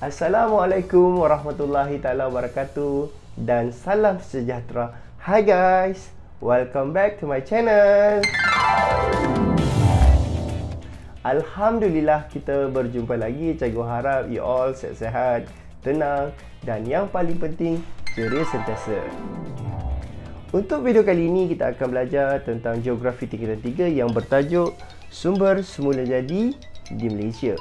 Assalamualaikum warahmatullahi taala wabarakatuh dan salam sejahtera. Hi guys, welcome back to my channel. Alhamdulillah kita berjumpa lagi. Cikgu harap you all sihat-sihat, tenang dan yang paling penting ceria sentiasa. Untuk video kali ini kita akan belajar tentang geografi tingkatan 3 yang bertajuk Sumber Semula Jadi di Malaysia.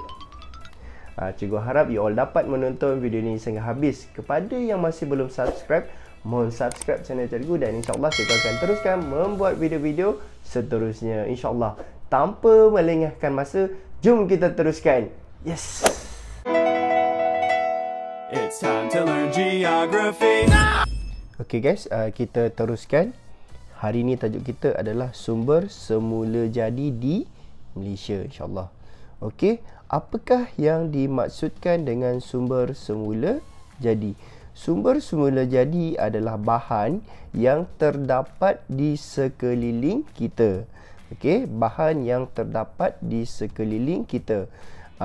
Cikgu harap you all dapat menonton video ini sehingga habis. Kepada yang masih belum subscribe, mohon subscribe channel cikgu dan insyaAllah cikgu akan teruskan membuat video-video seterusnya insyaAllah. Tanpa melengahkan masa, jom kita teruskan. Yes! It's time to learn geography. Okay guys, kita teruskan. Hari ini tajuk kita adalah Sumber Semula Jadi di Malaysia insyaAllah. Okey, apakah yang dimaksudkan dengan sumber semula jadi? Sumber semula jadi adalah bahan yang terdapat di sekeliling kita. Okey, bahan yang terdapat di sekeliling kita.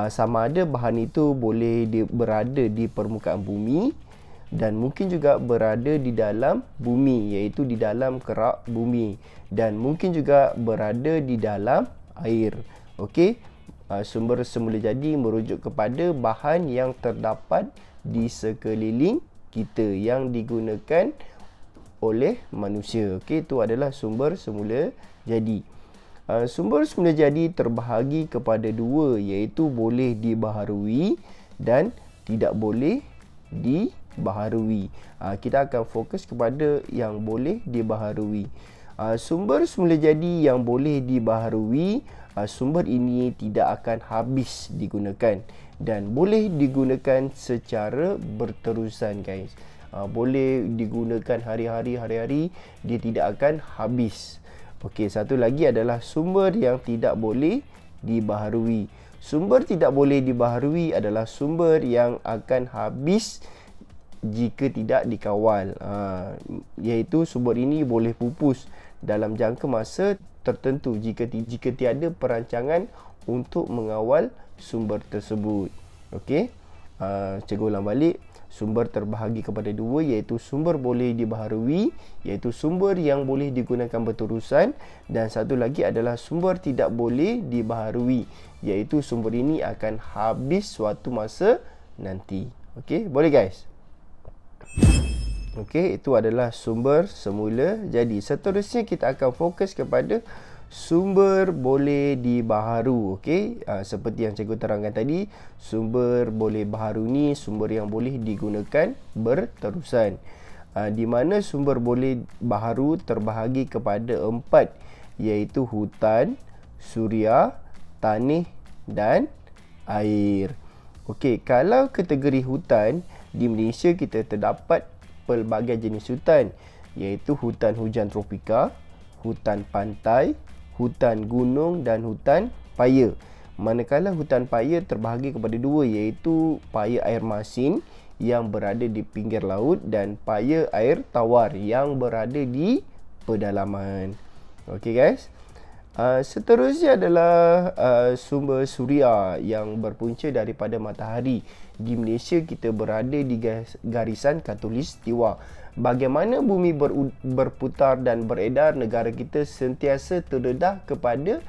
Sama ada bahan itu boleh berada di permukaan bumi dan mungkin juga berada di dalam bumi, iaitu di dalam kerak bumi, dan mungkin juga berada di dalam air. Okey, sumber semula jadi merujuk kepada bahan yang terdapat di sekeliling kita yang digunakan oleh manusia. Okey, itu adalah sumber semula jadi. Sumber semula jadi terbahagi kepada dua, iaitu boleh dibaharui dan tidak boleh dibaharui. Kita akan fokus kepada yang boleh dibaharui. Sumber semula jadi yang boleh dibaharui, sumber ini tidak akan habis digunakan dan boleh digunakan secara berterusan guys. Boleh digunakan hari-hari, dia tidak akan habis. Okey, satu lagi adalah sumber yang tidak boleh dibaharui. Sumber tidak boleh dibaharui adalah sumber yang akan habis jika tidak dikawal. Iaitu sumber ini boleh pupus dalam jangka masa tertentu jika tiada perancangan untuk mengawal sumber tersebut. Okey, cikgu ulang balik. Sumber terbahagi kepada dua, iaitu sumber boleh dibaharui, iaitu sumber yang boleh digunakan berterusan, dan satu lagi adalah sumber tidak boleh dibaharui, iaitu sumber ini akan habis suatu masa nanti. Okey, boleh guys? Okey, itu adalah sumber semula jadi. Seterusnya kita akan fokus kepada sumber boleh dibaharu. Okey, seperti yang cikgu terangkan tadi, sumber boleh baharu ni sumber yang boleh digunakan berterusan. Di mana sumber boleh baharu terbahagi kepada 4, iaitu hutan, suria, tanah dan air. Okey, kalau kategori hutan di Malaysia kita terdapat pelbagai jenis hutan, iaitu hutan hujan tropika, hutan pantai, hutan gunung dan hutan paya. Manakala hutan paya terbahagi kepada dua, iaitu paya air masin yang berada di pinggir laut dan paya air tawar yang berada di pedalaman. Okey guys. Seterusnya adalah sumber suria yang berpunca daripada matahari. Di Malaysia kita berada di garisan khatulistiwa. Bagaimana bumi berputar dan beredar, negara kita sentiasa terdedah kepada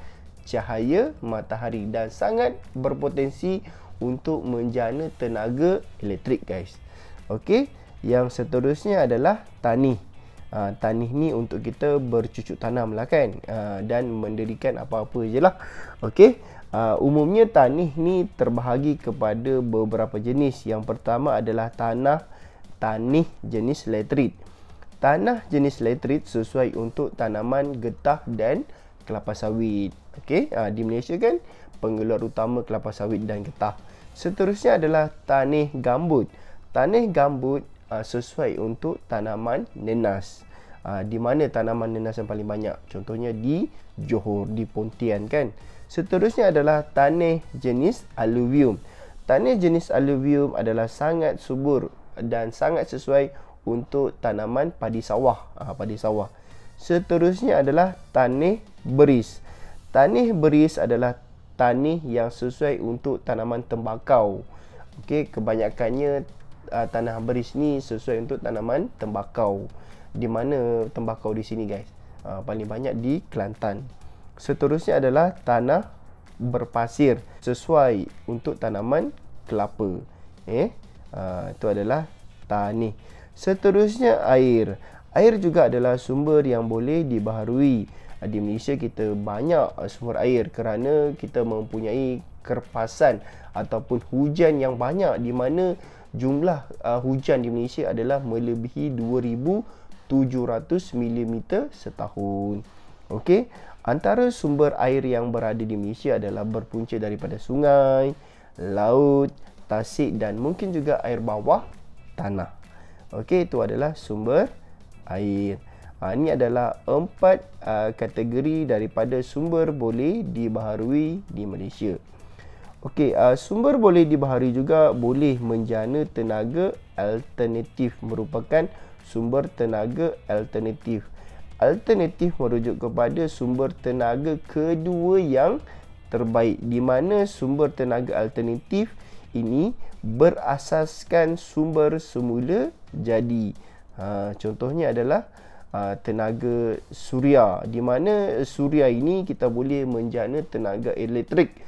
cahaya matahari dan sangat berpotensi untuk menjana tenaga elektrik guys. Okey, yang seterusnya adalah tanah. Tanah ni untuk kita bercucuk tanam lah kan, dan mendirikan apa-apa je lah. Okey, umumnya tanah ni terbahagi kepada beberapa jenis. Yang pertama adalah tanah jenis latrit. Tanah jenis latrit sesuai untuk tanaman getah dan kelapa sawit. Okey, di Malaysia kan pengeluar utama kelapa sawit dan getah. Seterusnya adalah tanah gambut. Tanah gambut sesuai untuk tanaman nenas. Di mana tanaman nenas yang paling banyak? Contohnya di Johor, di Pontian kan. Seterusnya adalah tanah jenis alluvium. Tanah jenis alluvium adalah sangat subur dan sangat sesuai untuk tanaman padi sawah. Padi sawah. Seterusnya adalah tanah beris. Tanah beris adalah tanah yang sesuai untuk tanaman tembakau. Okey, kebanyakannya tanah beris ni sesuai untuk tanaman tembakau. Di mana tembakau di sini guys? Paling banyak di Kelantan. Seterusnya adalah tanah berpasir sesuai untuk tanaman kelapa. Itu adalah tanah. Seterusnya air. Air juga adalah sumber yang boleh dibaharui. Di Malaysia kita banyak sumber air kerana kita mempunyai kerpasan ataupun hujan yang banyak, di mana jumlah hujan di Malaysia adalah melebihi 2,700 mm setahun. Okey, antara sumber air yang berada di Malaysia adalah berpunca daripada sungai, laut, tasik dan mungkin juga air bawah tanah. Okey, itu adalah sumber air. Ini adalah 4 kategori daripada sumber boleh dibaharui di Malaysia. Okey, sumber boleh dibaharui juga boleh menjana tenaga alternatif, merupakan sumber tenaga alternatif. Alternatif merujuk kepada sumber tenaga kedua yang terbaik, di mana sumber tenaga alternatif ini berasaskan sumber semula jadi. Contohnya adalah tenaga suria, di mana suria ini kita boleh menjana tenaga elektrik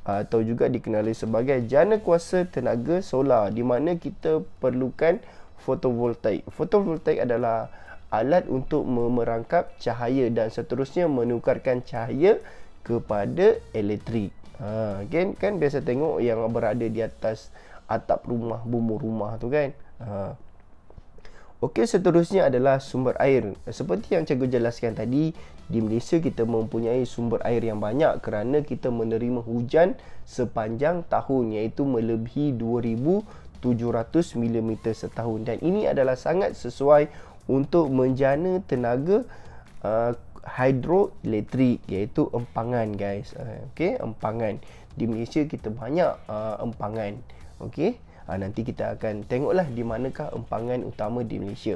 atau juga dikenali sebagai jana kuasa tenaga solar, di mana kita perlukan fotovoltaik. Fotovoltaik adalah alat untuk memerangkap cahaya dan seterusnya menukarkan cahaya kepada elektrik. Kan biasa tengok yang berada di atas atap rumah, bumbung rumah tu kan. Okey, seterusnya adalah sumber air. Seperti yang cikgu jelaskan tadi, di Malaysia kita mempunyai sumber air yang banyak kerana kita menerima hujan sepanjang tahun, iaitu melebihi 2,700 mm setahun, dan ini adalah sangat sesuai untuk menjana tenaga hidroelektrik, iaitu empangan guys. Okey, empangan. Di Malaysia kita banyak empangan. Okey. Nanti kita akan tengoklah di manakah empangan utama di Malaysia.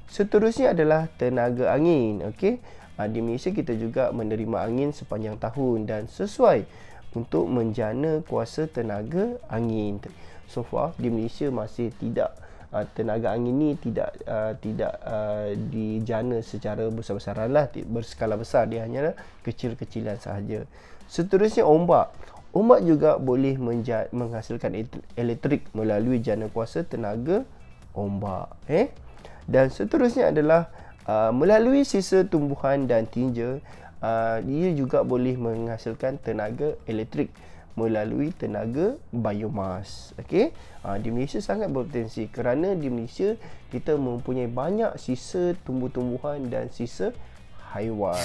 Seterusnya adalah tenaga angin. Okey, di Malaysia kita juga menerima angin sepanjang tahun dan sesuai untuk menjana kuasa tenaga angin. So far di Malaysia masih tidak, tenaga angin ni tidak dijana secara besar-besaran lah, berskala besar, dia hanya kecil-kecilan sahaja. Seterusnya ombak. Ombak juga boleh menghasilkan elektrik melalui jana kuasa tenaga ombak. Dan seterusnya adalah melalui sisa tumbuhan dan tinja, dia juga boleh menghasilkan tenaga elektrik melalui tenaga biomas. Okey, di Malaysia sangat berpotensi kerana di Malaysia kita mempunyai banyak sisa tumbuh-tumbuhan dan sisa haiwan,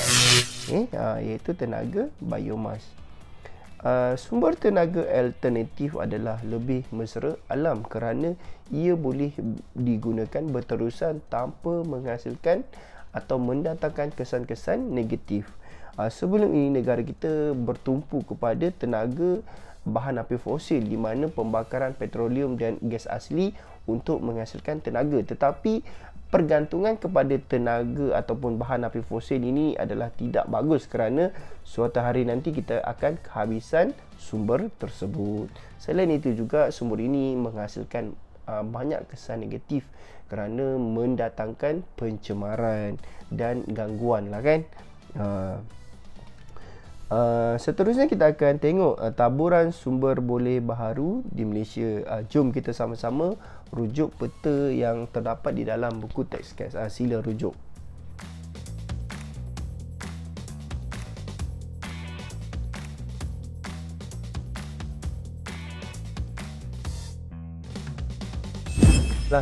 iaitu tenaga biomas. Sumber tenaga alternatif adalah lebih mesra alam kerana ia boleh digunakan berterusan tanpa menghasilkan atau mendatangkan kesan-kesan negatif. Sebelum ini negara kita bertumpu kepada tenaga bahan api fosil, di mana pembakaran petroleum dan gas asli untuk menghasilkan tenaga, tetapi pergantungan kepada tenaga ataupun bahan api fosil ini adalah tidak bagus kerana suatu hari nanti kita akan kehabisan sumber tersebut. Selain itu juga sumber ini menghasilkan banyak kesan negatif kerana mendatangkan pencemaran dan gangguan lah kan. Seterusnya kita akan tengok taburan sumber boleh baharu di Malaysia. Jom kita sama-sama rujuk peta yang terdapat di dalam buku teks guys. Sila rujuk.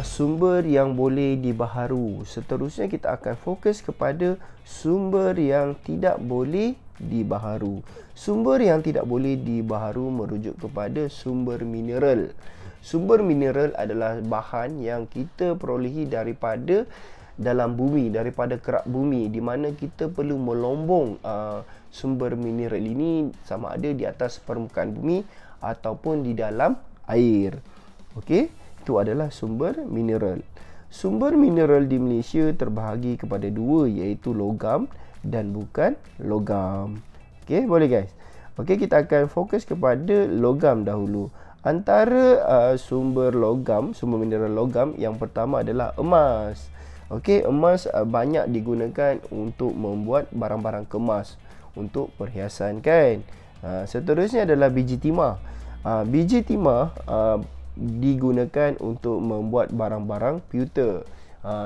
Sumber yang boleh dibaharu. Seterusnya kita akan fokus kepada sumber yang tidak boleh dibaharu. Sumber yang tidak boleh dibaharu merujuk kepada sumber mineral. Sumber mineral adalah bahan yang kita perolehi daripada dalam bumi, daripada kerak bumi, di mana kita perlu melombong sumber mineral ini sama ada di atas permukaan bumi ataupun di dalam air. Okey, itu adalah sumber mineral. Sumber mineral di Malaysia terbahagi kepada dua, iaitu logam dan bukan logam. Okey, boleh guys. Okey, kita akan fokus kepada logam dahulu. Antara sumber logam, sumber mineral logam yang pertama adalah emas. Okey, emas banyak digunakan untuk membuat barang-barang kemas, untuk perhiasan kan. Seterusnya adalah biji timah. Biji timah digunakan untuk membuat barang-barang pewter.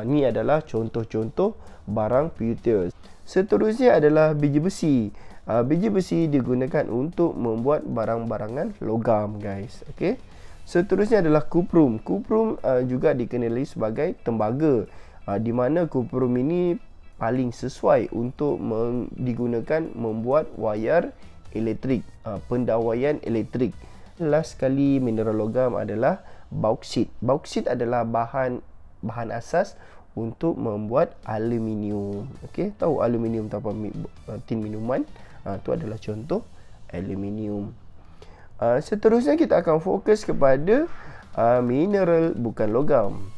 Ni adalah contoh-contoh barang pewter. Seterusnya adalah biji besi. Biji besi digunakan untuk membuat barang-barangan logam, guys. Okey. Seterusnya adalah kuprum. Kuprum juga dikenali sebagai tembaga. Di mana kuprum ini paling sesuai untuk digunakan membuat wayar elektrik, pendawaian elektrik. Last sekali mineral logam adalah bauksit. Bauksit adalah bahan asas untuk membuat aluminium. Okey, tahu aluminium tanpa tin minuman? Itu adalah contoh aluminium. Seterusnya kita akan fokus kepada mineral bukan logam.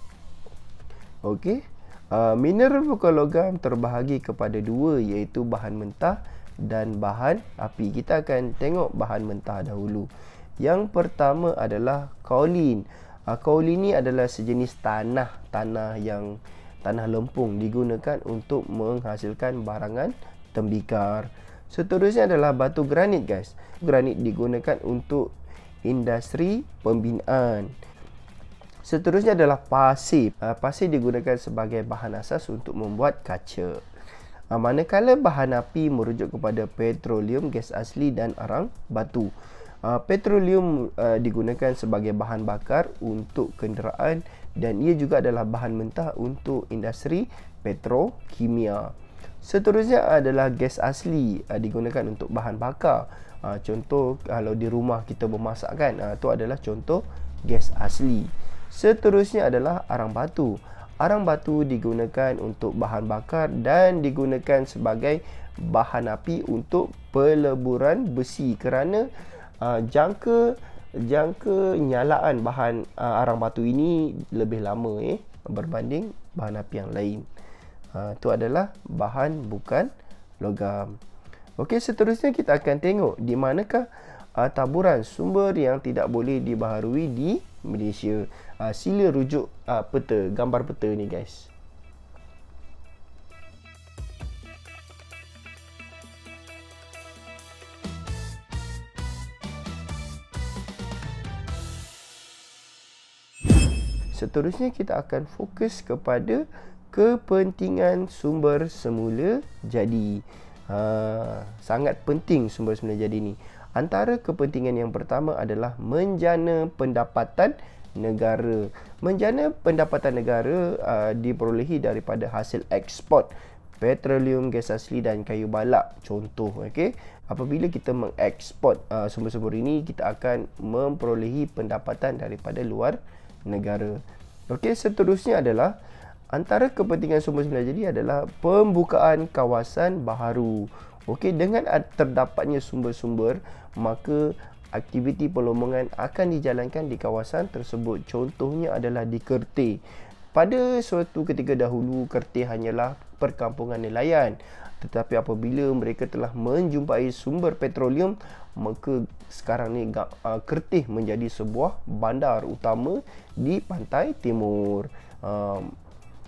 Okey. Mineral bukan logam terbahagi kepada dua, iaitu bahan mentah dan bahan api. Kita akan tengok bahan mentah dahulu. Yang pertama adalah kaolin. Kaolin ni adalah sejenis tanah lempung, digunakan untuk menghasilkan barangan tembikar. Seterusnya adalah batu granit, guys. Granit digunakan untuk industri pembinaan. Seterusnya adalah pasir. Pasir digunakan sebagai bahan asas untuk membuat kaca. Manakala bahan api merujuk kepada petroleum, gas asli dan arang batu. Petroleum digunakan sebagai bahan bakar untuk kenderaan dan ia juga adalah bahan mentah untuk industri petrokimia. Seterusnya adalah gas asli, digunakan untuk bahan bakar. Contoh kalau di rumah kita memasak kan, itu adalah contoh gas asli. Seterusnya adalah arang batu. Arang batu digunakan untuk bahan bakar dan digunakan sebagai bahan api untuk peleburan besi kerana jangka nyalaan bahan arang batu ini lebih lama berbanding bahan api yang lain. Itu adalah bahan bukan logam. Okey, seterusnya kita akan tengok di manakah taburan sumber yang tidak boleh dibaharui di Malaysia. Sila rujuk peta, gambar peta ni, guys. Seterusnya kita akan fokus kepada kepentingan sumber semula jadi. Sangat penting sumber semula jadi ni. Antara kepentingan yang pertama adalah menjana pendapatan negara. Menjana pendapatan negara diperolehi daripada hasil ekspor petroleum, gas asli dan kayu balak. Contoh, okey. Apabila kita mengeksport sumber-sumber ini, kita akan memperolehi pendapatan daripada luar negara. Okey, seterusnya adalah antara kepentingan sumber semula jadi adalah pembukaan kawasan baharu. Okey, dengan terdapatnya sumber-sumber, maka aktiviti pelombongan akan dijalankan di kawasan tersebut. Contohnya adalah di Kerteh. Pada suatu ketika dahulu, Kerteh hanyalah perkampungan nelayan. Tetapi apabila mereka telah menjumpai sumber petroleum, maka sekarang ni Kerteh menjadi sebuah bandar utama di pantai timur.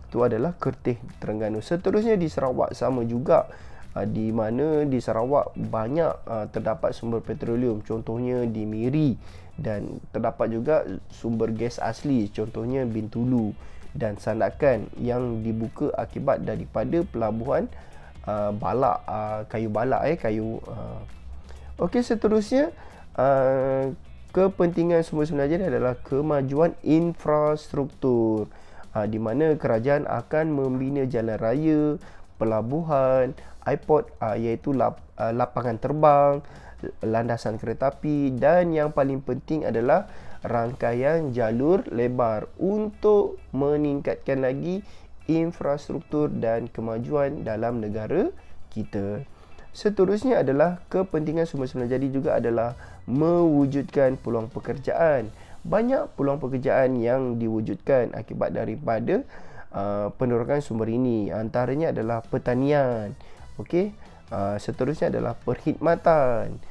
Itu adalah Kerteh, Terengganu. Seterusnya di Sarawak sama juga, di mana di Sarawak banyak terdapat sumber petroleum, contohnya di Miri, dan terdapat juga sumber gas asli, contohnya Bintulu, dan Sandakan yang dibuka akibat daripada pelabuhan balak, kayu balak, Okey, seterusnya kepentingan sumber semula jadi adalah kemajuan infrastruktur, di mana kerajaan akan membina jalan raya, pelabuhan, airport, iaitu lapangan terbang, landasan kereta api, dan yang paling penting adalah rangkaian jalur lebar untuk meningkatkan lagi infrastruktur dan kemajuan dalam negara kita. Seterusnya adalah kepentingan sumber semula jadi juga adalah mewujudkan peluang pekerjaan. Banyak peluang pekerjaan yang diwujudkan akibat daripada penerokan sumber ini. Antaranya adalah pertanian, okey. Seterusnya adalah perkhidmatan,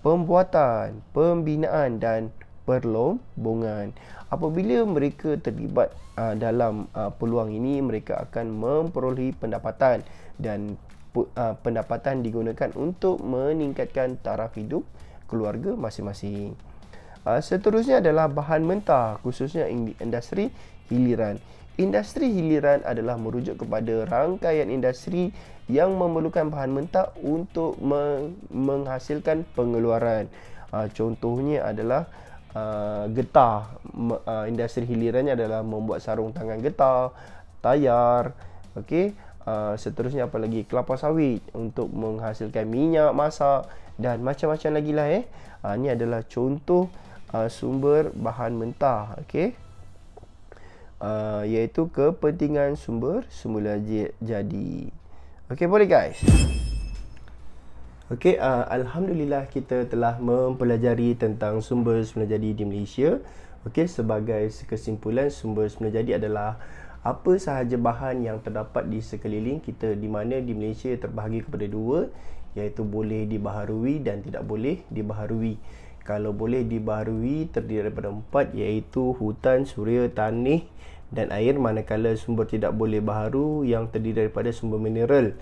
pembuatan, pembinaan dan perlombongan. Apabila mereka terlibat dalam peluang ini, mereka akan memperoleh pendapatan, dan pendapatan digunakan untuk meningkatkan taraf hidup keluarga masing-masing. Seterusnya adalah bahan mentah, khususnya industri hiliran. Industri hiliran adalah merujuk kepada rangkaian industri yang memerlukan bahan mentah untuk menghasilkan pengeluaran. Contohnya adalah getah. Industri hilirannya adalah membuat sarung tangan getah, tayar, okey. Seterusnya apa lagi? Kelapa sawit untuk menghasilkan minyak masak dan macam-macam lagi lah. Ini adalah contoh sumber bahan mentah, okey. Iaitu kepentingan sumber semula jadi. Okey, boleh guys? Okey, alhamdulillah kita telah mempelajari tentang sumber semula jadi di Malaysia. Okey, sebagai kesimpulan, sumber semula jadi adalah apa sahaja bahan yang terdapat di sekeliling kita, di mana di Malaysia terbahagi kepada dua, iaitu boleh dibaharui dan tidak boleh dibaharui. Kalau boleh dibaharui terdiri daripada 4, iaitu hutan, suria, tanah dan air, manakala sumber tidak boleh baharu yang terdiri daripada sumber mineral,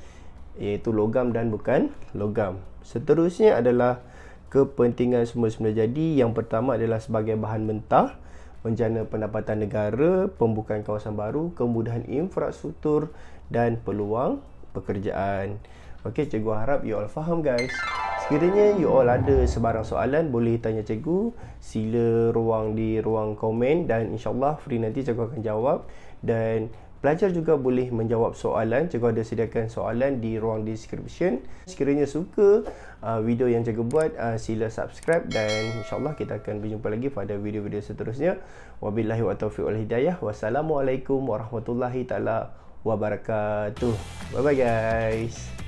iaitu logam dan bukan logam. Seterusnya adalah kepentingan sumber semula jadi. Yang pertama adalah sebagai bahan mentah, menjana pendapatan negara, pembukaan kawasan baru, kemudahan infrastruktur dan peluang pekerjaan. Okey, cikgu harap you all faham guys. Sekiranya you all ada sebarang soalan, boleh tanya cikgu. Sila di ruang komen, dan insyaAllah free nanti cikgu akan jawab. Dan pelajar juga boleh menjawab soalan. Cikgu ada sediakan soalan di ruang description. Sekiranya suka video yang cikgu buat, sila subscribe, dan insyaAllah kita akan berjumpa lagi pada video-video seterusnya. Wabillahi wa taufiq wal hidayah. Wassalamualaikum warahmatullahi taala wabarakatuh. Bye bye guys.